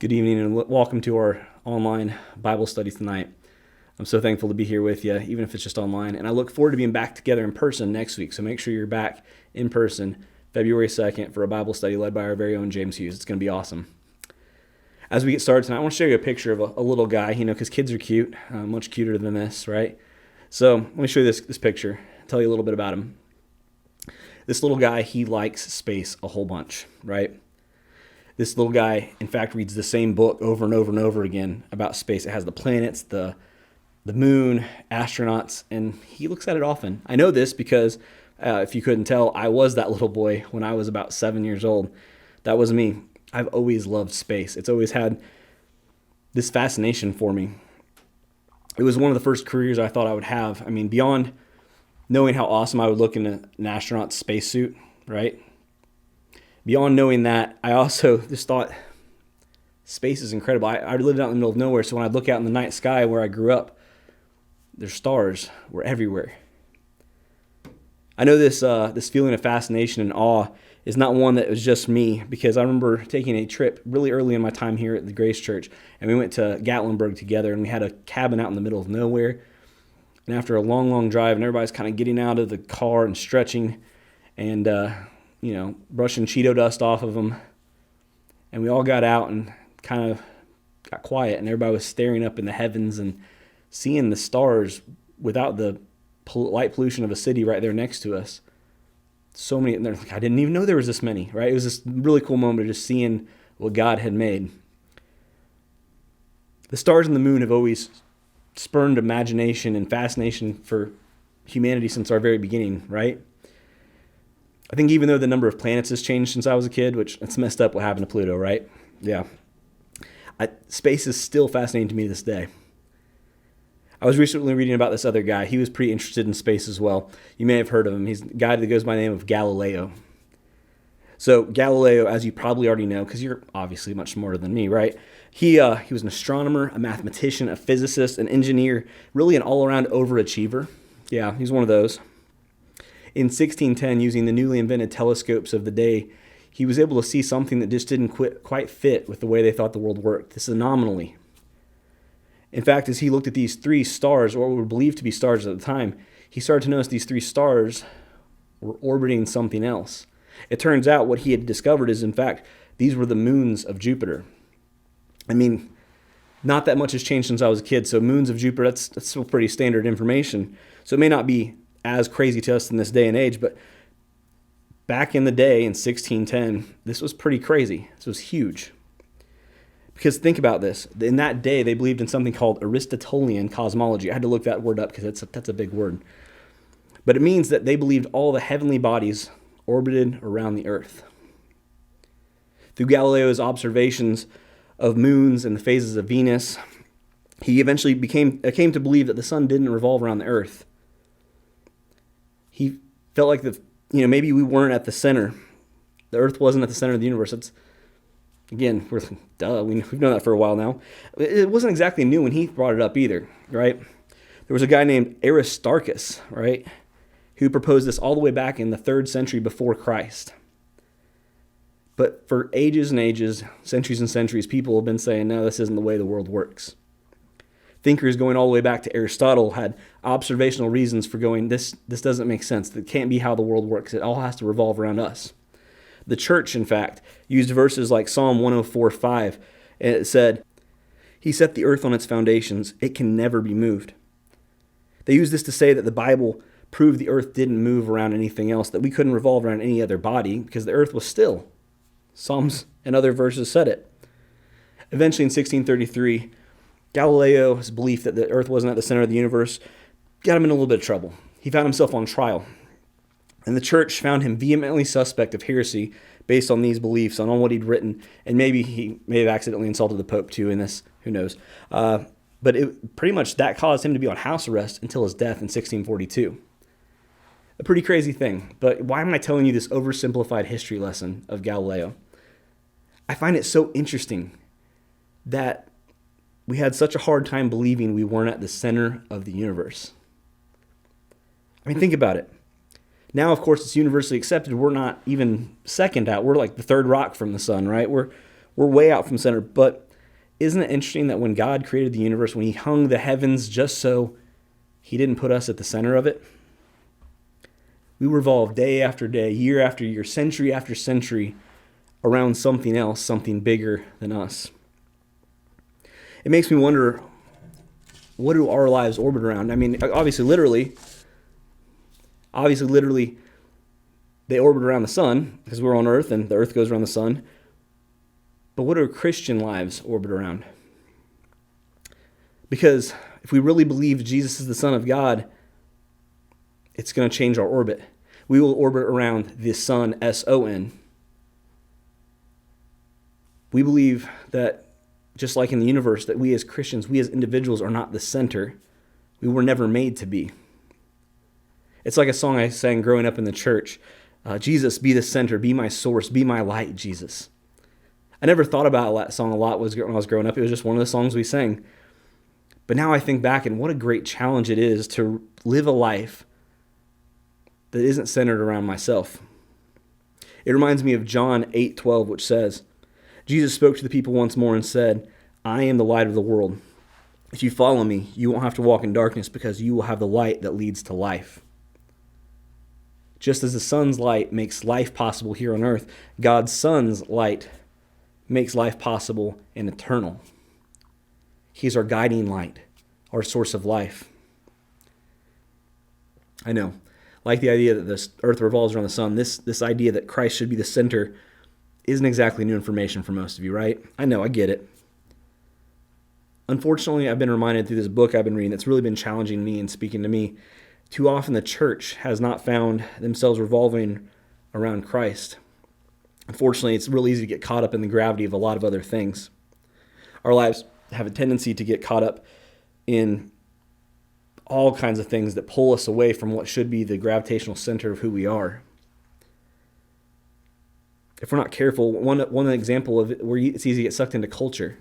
Good evening and welcome to our online Bible study tonight. I'm so thankful to be here with you, even if it's just online. And I look forward to being back together in person next week. So make sure you're back in person February 2nd for a Bible study led by our very own James Hughes. It's going to be awesome. As we get started tonight, I want to show you a picture of a little guy, because kids are cute, much cuter than this, right? So let me show you this picture, tell you a little bit about him. This little guy, he likes space a whole bunch, right? This little guy, in fact, reads the same book over and over and over again about space. It has the planets, the moon, astronauts, and he looks at it often. I know this because, if you couldn't tell, I was that little boy when I was about 7 years old. That was me. I've always loved space. It's always had this fascination for me. It was one of the first careers I thought I would have. Beyond knowing how awesome I would look in an astronaut's spacesuit, right? Beyond knowing that, I also just thought space is incredible. I lived out in the middle of nowhere, so when I look out in the night sky where I grew up, there's stars were everywhere. I know this feeling of fascination and awe is not one that was just me, because I remember taking a trip really early in my time here at the Grace Church, and we went to Gatlinburg together, and we had a cabin out in the middle of nowhere. And after a long, long drive, and everybody's kind of getting out of the car and stretching, and brushing Cheeto dust off of them. And we all got out and kind of got quiet, and everybody was staring up in the heavens and seeing the stars without the light pollution of a city right there next to us. So many, and they're like, I didn't even know there was this many, right? It was this really cool moment of just seeing what God had made. The stars and the moon have always spurned imagination and fascination for humanity since our very beginning, right? I think even though the number of planets has changed since I was a kid, which it's messed up what happened to Pluto, right? Yeah. Space is still fascinating to me to this day. I was recently reading about this other guy. He was pretty interested in space as well. You may have heard of him. He's a guy that goes by the name of Galileo. So Galileo, as you probably already know, because you're obviously much smarter than me, right? He was an astronomer, a mathematician, a physicist, an engineer, really an all-around overachiever. Yeah, he's one of those. In 1610, using the newly invented telescopes of the day, he was able to see something that just didn't quite fit with the way they thought the world worked, this anomaly. In fact, as he looked at these three stars, or what were believed to be stars at the time, he started to notice these three stars were orbiting something else. It turns out what he had discovered is, in fact, these were the moons of Jupiter. Not that much has changed since I was a kid, so moons of Jupiter, that's still pretty standard information. So it may not be as crazy to us in this day and age, but back in the day in 1610, this was pretty crazy. This was huge. Because think about this. In that day, they believed in something called Aristotelian cosmology. I had to look that word up because that's a big word. But it means that they believed all the heavenly bodies orbited around the earth. Through Galileo's observations of moons and the phases of Venus, he eventually came to believe that the sun didn't revolve around the earth. He felt like maybe we weren't at the center. The earth wasn't at the center of the universe. We've known that for a while now. It wasn't exactly new when he brought it up either, right? There was a guy named Aristarchus, right, who proposed this all the way back in the 3rd century before Christ. But for ages and ages, centuries and centuries, people have been saying, no, this isn't the way the world works. Thinkers going all the way back to Aristotle had observational reasons for going, this doesn't make sense. That can't be how the world works. It all has to revolve around us. The church, in fact, used verses like Psalm 104:5, and it said, He set the earth on its foundations. It can never be moved. They used this to say that the Bible proved the earth didn't move around anything else, that we couldn't revolve around any other body because the earth was still. Psalms and other verses said it. Eventually in 1633, Galileo's belief that the earth wasn't at the center of the universe got him in a little bit of trouble. He found himself on trial. And the church found him vehemently suspect of heresy based on these beliefs, on what he'd written. And maybe he may have accidentally insulted the Pope too in this, who knows. But pretty much that caused him to be on house arrest until his death in 1642. A pretty crazy thing. But why am I telling you this oversimplified history lesson of Galileo? I find it so interesting that we had such a hard time believing we weren't at the center of the universe. Think about it. Now, of course, it's universally accepted. We're not even second out. We're like the third rock from the sun, right? We're way out from center. But isn't it interesting that when God created the universe, when he hung the heavens just so, he didn't put us at the center of it? We revolve day after day, year after year, century after century around something else, something bigger than us. It makes me wonder, what do our lives orbit around? I mean, obviously, literally, they orbit around the sun because we're on Earth and the Earth goes around the sun. But what do Christian lives orbit around? Because if we really believe Jesus is the Son of God, it's going to change our orbit. We will orbit around the sun, S-O-N. We believe that, just like in the universe, that we as Christians, we as individuals are not the center. We were never made to be. It's like a song I sang growing up in the church. Jesus, be the center, be my source, be my light, Jesus. I never thought about that song a lot when I was growing up. It was just one of the songs we sang. But now I think back, and what a great challenge it is to live a life that isn't centered around myself. It reminds me of John 8:12, which says, Jesus spoke to the people once more and said, I am the light of the world. If you follow me, you won't have to walk in darkness because you will have the light that leads to life. Just as the sun's light makes life possible here on earth, God's Son's light makes life possible and eternal. He's our guiding light, our source of life. I know, like the idea that this earth revolves around the sun, this idea that Christ should be the center isn't exactly new information for most of you, right? I know, I get it. Unfortunately, I've been reminded through this book I've been reading that's really been challenging me and speaking to me. Too often the church has not found themselves revolving around Christ. Unfortunately, it's real easy to get caught up in the gravity of a lot of other things. Our lives have a tendency to get caught up in all kinds of things that pull us away from what should be the gravitational center of who we are. If we're not careful, one example of it where it's easy to get sucked into culture.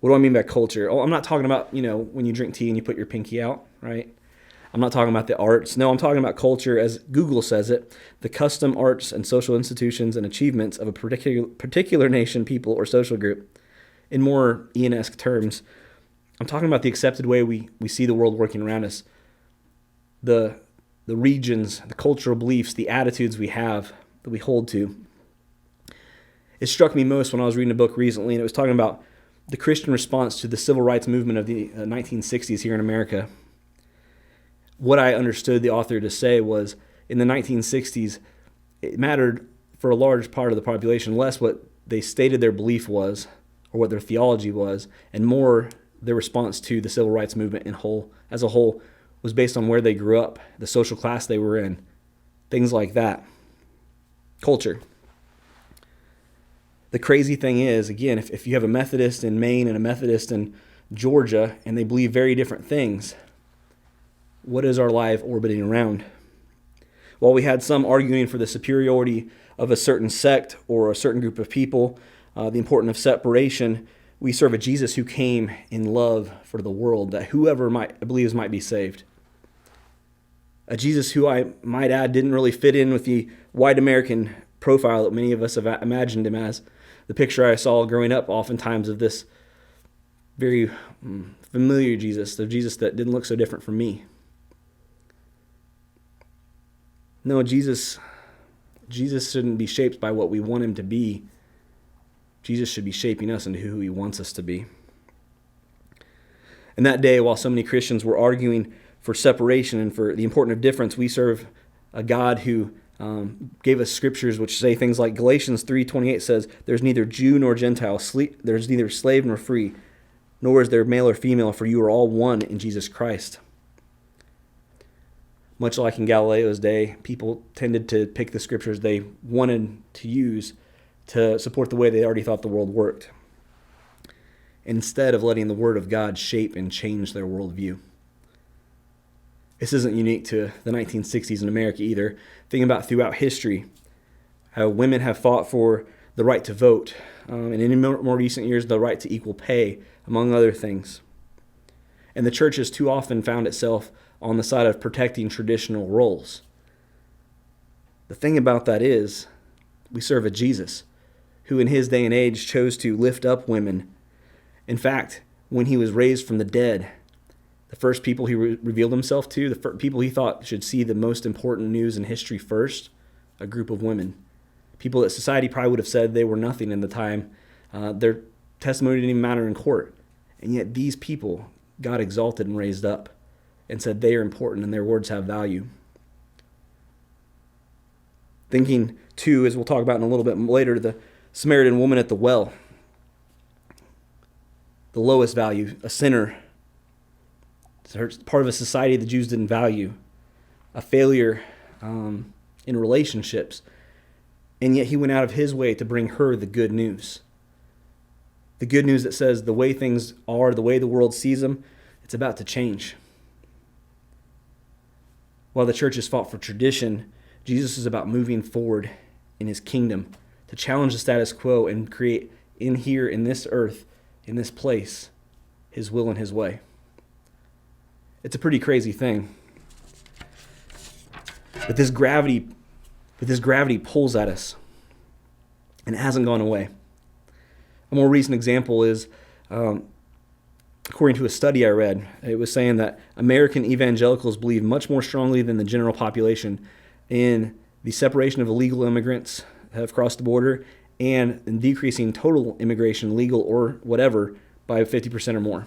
What do I mean by culture? Oh, I'm not talking about, when you drink tea and you put your pinky out, right? I'm not talking about the arts. No, I'm talking about culture, as Google says it, the custom, arts, and social institutions and achievements of a particular nation, people, or social group. In more Ian-esque terms, I'm talking about the accepted way we see the world working around us, the regions, the cultural beliefs, the attitudes we have that we hold to. It struck me most when I was reading a book recently, and it was talking about the Christian response to the civil rights movement of the 1960s here in America. What I understood the author to say was, in the 1960s, it mattered for a large part of the population less what they stated their belief was or what their theology was, and more their response to the civil rights movement as a whole was based on where they grew up, the social class they were in, things like that. Culture. The crazy thing is, again, if you have a Methodist in Maine and a Methodist in Georgia, and they believe very different things, what is our life orbiting around? While we had some arguing for the superiority of a certain sect or a certain group of people, the importance of separation, we serve a Jesus who came in love for the world, that whoever believes might be saved. A Jesus who, I might add, didn't really fit in with the white American profile that many of us have imagined him as. The picture I saw growing up oftentimes of this very familiar Jesus, the Jesus that didn't look so different from me. No, Jesus shouldn't be shaped by what we want him to be. Jesus should be shaping us into who he wants us to be. And that day, while so many Christians were arguing for separation and for the importance of difference, we serve a God who gave us scriptures which say things like Galatians 3:28 says, there's neither Jew nor Gentile, there's neither slave nor free, nor is there male or female, for you are all one in Jesus Christ. Much like in Galileo's day, people tended to pick the scriptures they wanted to use to support the way they already thought the world worked, instead of letting the Word of God shape and change their worldview. This isn't unique to the 1960s in America either. Think about throughout history, how women have fought for the right to vote, and in more recent years, the right to equal pay, among other things. And the church has too often found itself on the side of protecting traditional roles. The thing about that is, we serve a Jesus who in his day and age chose to lift up women, In fact, when he was raised from the dead, the first people he revealed himself to, the people he thought should see the most important news in history first, a group of women. People that society probably would have said they were nothing in the time. Their testimony didn't even matter in court. And yet these people God exalted and raised up and said they are important and their words have value. Thinking, too, as we'll talk about in a little bit later, the Samaritan woman at the well. The lowest value, a sinner. Part of a society the Jews didn't value. A failure in relationships. And yet he went out of his way to bring her the good news. The good news that says the way things are, the way the world sees them, it's about to change. While the church has fought for tradition, Jesus is about moving forward in his kingdom to challenge the status quo and create in here, in this earth, in this place, his will and his way. It's a pretty crazy thing. But this gravity pulls at us, and it hasn't gone away. A more recent example is, according to a study I read, it was saying that American evangelicals believe much more strongly than the general population in the separation of illegal immigrants that have crossed the border and in decreasing total immigration, legal or whatever, by 50% or more.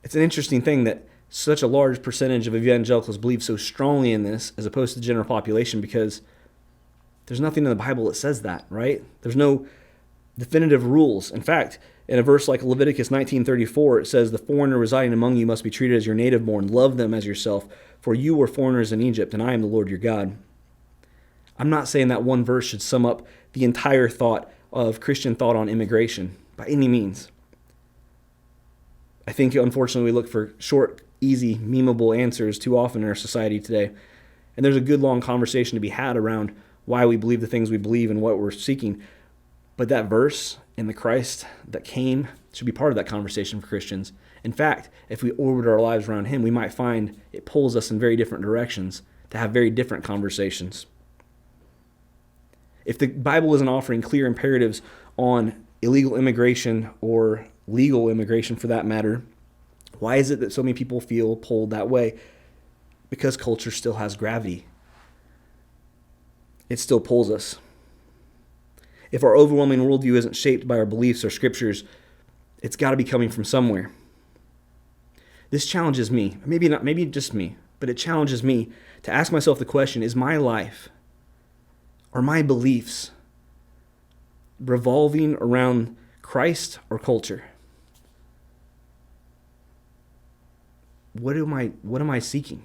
It's an interesting thing that such a large percentage of evangelicals believe so strongly in this as opposed to the general population, because there's nothing in the Bible that says that, right? There's no definitive rules. In fact, in a verse like Leviticus 19:34, it says, "The foreigner residing among you must be treated as your native born. Love them as yourself, for you were foreigners in Egypt, and I am the Lord your God." I'm not saying that one verse should sum up the entire thought of Christian thought on immigration by any means. I think, unfortunately, we look for short, easy, memeable answers too often in our society today. And there's a good long conversation to be had around why we believe the things we believe and what we're seeking. But that verse and the Christ that came should be part of that conversation for Christians. In fact, if we orbit our lives around him, we might find it pulls us in very different directions to have very different conversations. If the Bible isn't offering clear imperatives on illegal immigration or legal immigration for that matter, why is it that so many people feel pulled that way? Because culture still has gravity. It still pulls us. If our overwhelming worldview isn't shaped by our beliefs or scriptures, it's got to be coming from somewhere. This challenges me, maybe just me, but it challenges me to ask myself the question, is my life, are my beliefs revolving around Christ or culture? What am I seeking?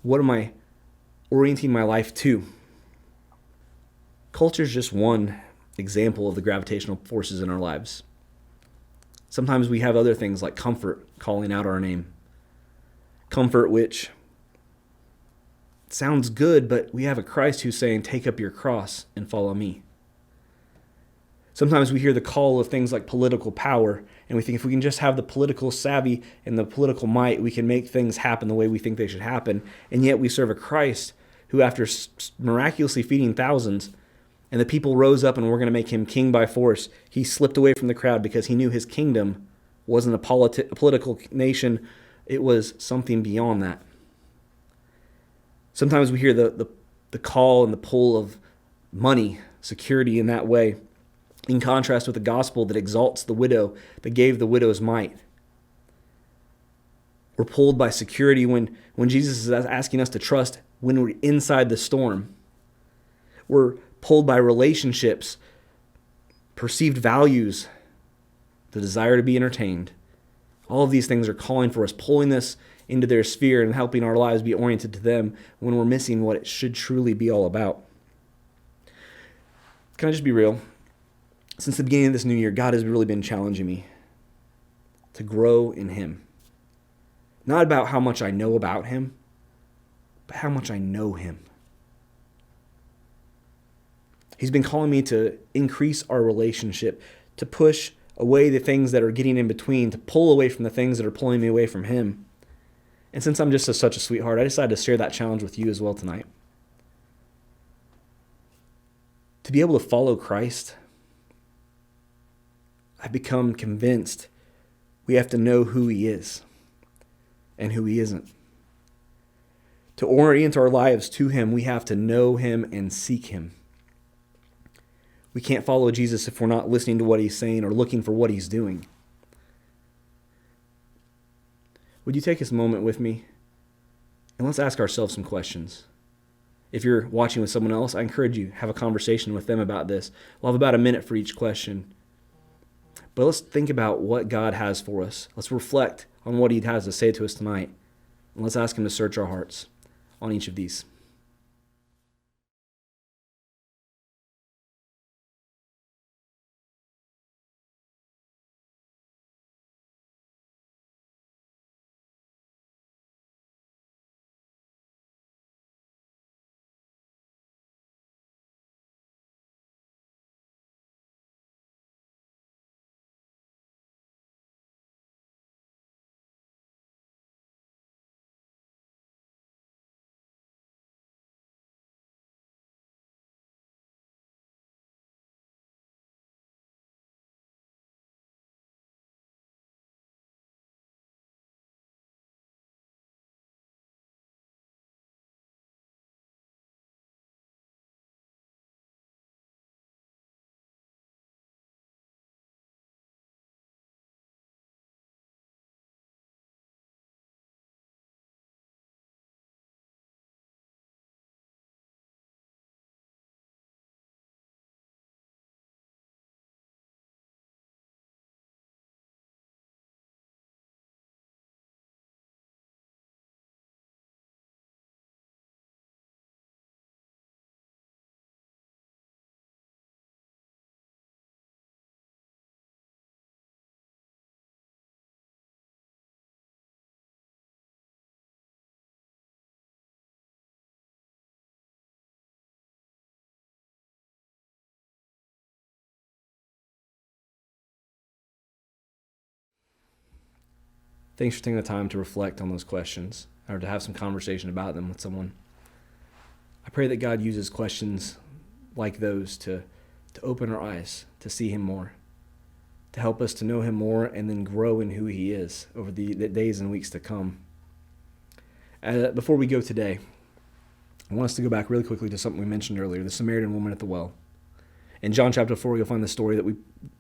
What am I orienting my life to? Culture is just one example of the gravitational forces in our lives. Sometimes we have other things like comfort calling out our name. Comfort, which sounds good, but we have a Christ who's saying, take up your cross and follow me. Sometimes we hear the call of things like political power, and we think if we can just have the political savvy and the political might, we can make things happen the way we think they should happen. And yet we serve a Christ who, after miraculously feeding thousands, and the people rose up and were going to make him king by force, he slipped away from the crowd because he knew his kingdom wasn't a political nation. It was something beyond that. Sometimes we hear the call and the pull of money, security in that way, in contrast with the gospel that exalts the widow, that gave the widow's mite. We're pulled by security when Jesus is asking us to trust when we're inside the storm. We're pulled by relationships, perceived values, the desire to be entertained. All of these things are calling for us, pulling us into their sphere and helping our lives be oriented to them when we're missing what it should truly be all about. Can I just be real? Since the beginning of this new year, God has really been challenging me to grow in him. Not about how much I know about him, but how much I know him. He's been calling me to increase our relationship, to push away the things that are getting in between, to pull away from the things that are pulling me away from him. And since I'm just such a sweetheart, I decided to share that challenge with you as well tonight. To be able to follow Christ, I've become convinced we have to know who he is and who he isn't. To orient our lives to him, we have to know him and seek him. We can't follow Jesus if we're not listening to what he's saying or looking for what he's doing. Would you take this moment with me? And let's ask ourselves some questions. If you're watching with someone else, I encourage you, have a conversation with them about this. We'll have about a minute for each question. But let's think about what God has for us. Let's reflect on what he has to say to us tonight. And let's ask him to search our hearts on each of these. Thanks for taking the time to reflect on those questions or to have some conversation about them with someone. I pray that God uses questions like those to open our eyes, to see him more, to help us to know him more and then grow in who he is over the days and weeks to come. Before we go today, I want us to go back really quickly to something we mentioned earlier, the Samaritan woman at the well. In John chapter 4, you'll find the story that we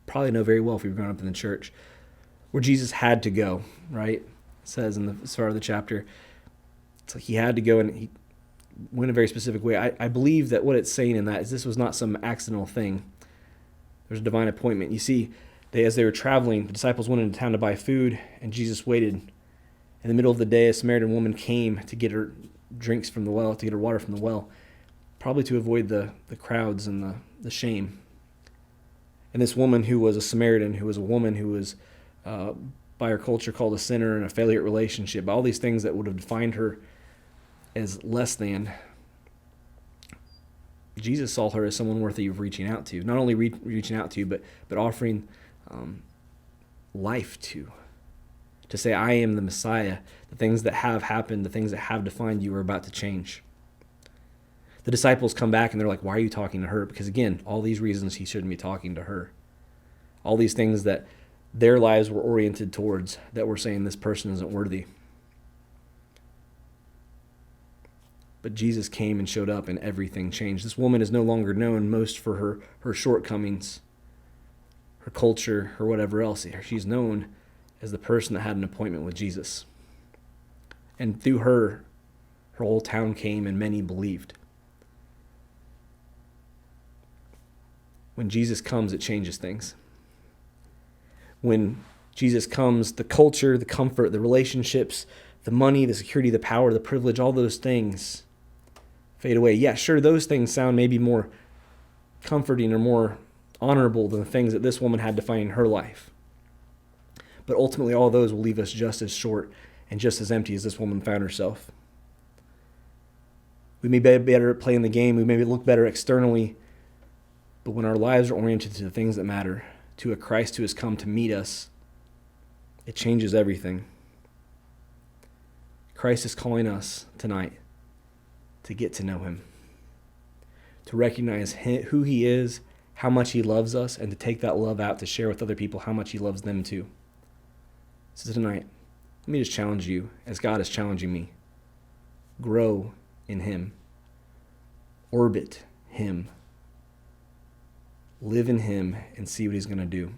probably know very well if we've grown up in the church, where Jesus had to go, right? It says in the start of the chapter, it's like he had to go and he went a very specific way. I believe that what it's saying in that is this was not some accidental thing. There's a divine appointment. You see, as they were traveling, the disciples went into town to buy food, and Jesus waited. In the middle of the day, a Samaritan woman came to get her drinks from the well, to get her water from the well, probably to avoid the crowds and the shame. And this woman who was a Samaritan, who was a woman who was by her culture called a sinner and a failure at relationship, all these things that would have defined her as less than, Jesus saw her as someone worthy of reaching out to. Not only reaching out to, but offering life to say, I am the Messiah. The things that have happened, the things that have defined you are about to change. The disciples come back and they're like, why are you talking to her? Because again, all these reasons he shouldn't be talking to her. All these things that their lives were oriented towards, that were saying this person isn't worthy. But Jesus came and showed up and everything changed. This woman is no longer known most for her shortcomings, her culture, or whatever else. She's known as the person that had an appointment with Jesus. And through her whole town came and many believed. When Jesus comes, it changes things. When Jesus comes, the culture, the comfort, the relationships, the money, the security, the power, the privilege, all those things fade away. Yeah, sure, those things sound maybe more comforting or more honorable than the things that this woman had defining her life. But ultimately, all those will leave us just as short and just as empty as this woman found herself. We may be better at playing the game. We may look better externally. But when our lives are oriented to the things that matter, to a Christ who has come to meet us, it changes everything. Christ is calling us tonight to get to know him, to recognize who he is how much he loves us and to take that love out to share with other people how much he loves them too. So tonight, let me just challenge you as God is challenging me. Grow in him. Orbit him. Live in him and see what he's going to do.